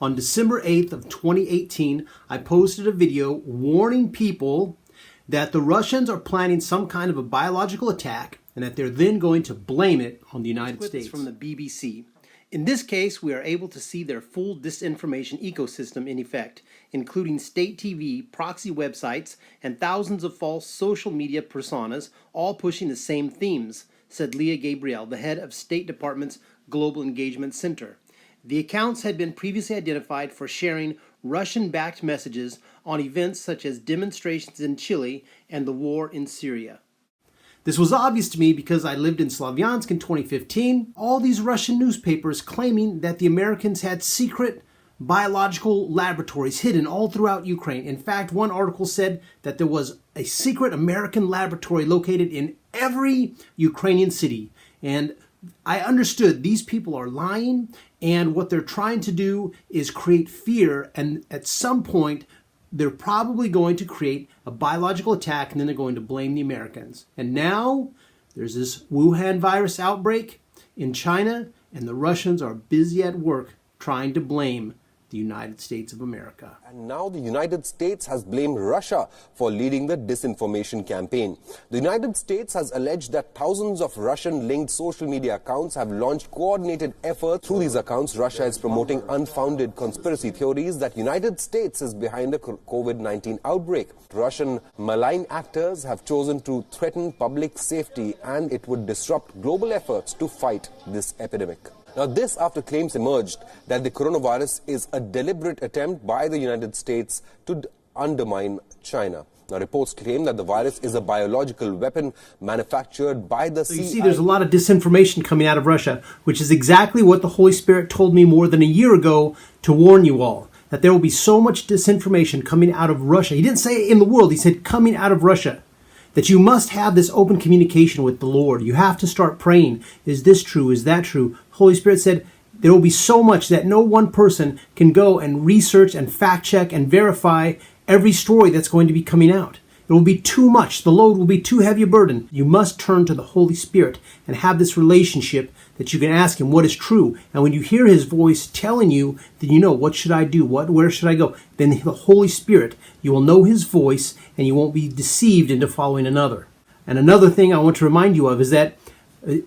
On December 8th of 2018, I posted a video warning people that the Russians are planning some kind of a biological attack and that they're then going to blame it on the United States. From the BBC. In this case, we are able to see their full disinformation ecosystem in effect, including state TV, proxy websites, and thousands of false social media personas, all pushing the same themes, said Leah Gabriel, the head of State Department's Global Engagement Center. The accounts had been previously identified for sharing Russian-backed messages on events such as demonstrations in Chile and the war in Syria. This was obvious to me because I lived in Slovyansk in 2015. All these Russian newspapers claiming that the Americans had secret biological laboratories hidden all throughout Ukraine. In fact, one article said that there was a secret American laboratory located in every Ukrainian city. And I understood these people are lying, and what they're trying to do is create fear, and at some point they're probably going to create a biological attack, and then they're going to blame the Americans. And now there's this Wuhan virus outbreak in China, and the Russians are busy at work trying to blame the United States of America. And now the United States has blamed Russia for leading the disinformation campaign. The United States has alleged that thousands of Russian-linked social media accounts have launched coordinated efforts. Through these accounts, Russia is promoting unfounded conspiracy theories that United States is behind the COVID-19 outbreak. Russian malign actors have chosen to threaten public safety, and it would disrupt global efforts to fight this epidemic. Now, this after claims emerged that the coronavirus is a deliberate attempt by the United States to undermine China. Now, reports claim that the virus is a biological weapon manufactured by the So you see, there's a lot of disinformation coming out of Russia, which is exactly what the Holy Spirit told me more than a year ago to warn you all, that there will be so much disinformation coming out of Russia. He didn't say in the world, he said coming out of Russia. That you must have this open communication with the Lord. You have to start praying. Is this true? Is that true? Holy Spirit said there will be so much that no one person can go and research and fact check and verify every story that's going to be coming out. It will be too much. The load will be too heavy a burden. You must turn to the Holy Spirit and have this relationship that you can ask Him what is true. And when you hear His voice telling you, then you know, what should I do? Where should I go? Then the Holy Spirit, you will know His voice and you won't be deceived into following another. And another thing I want to remind you of is that,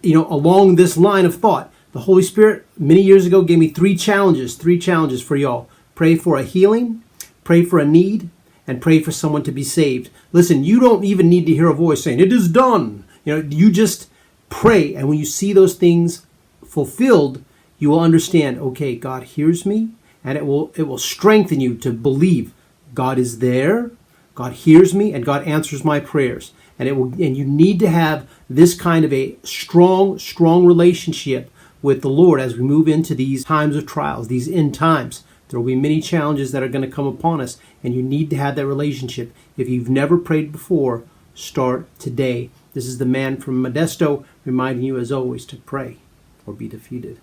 along this line of thought, the Holy Spirit many years ago gave me three challenges for y'all. Pray for a healing, pray for a need, and pray for someone to be saved. Listen, you don't even need to hear a voice saying, "It is done." You just pray, and when you see those things fulfilled, you will understand, okay, God hears me, and it will strengthen you to believe God is there, God hears me, and God answers my prayers. And you need to have this kind of a strong relationship with the Lord as we move into these times of trials, these end times. There will be many challenges that are going to come upon us, and you need to have that relationship. If you've never prayed before, start today. This is the man from Modesto reminding you, as always, to pray or be defeated.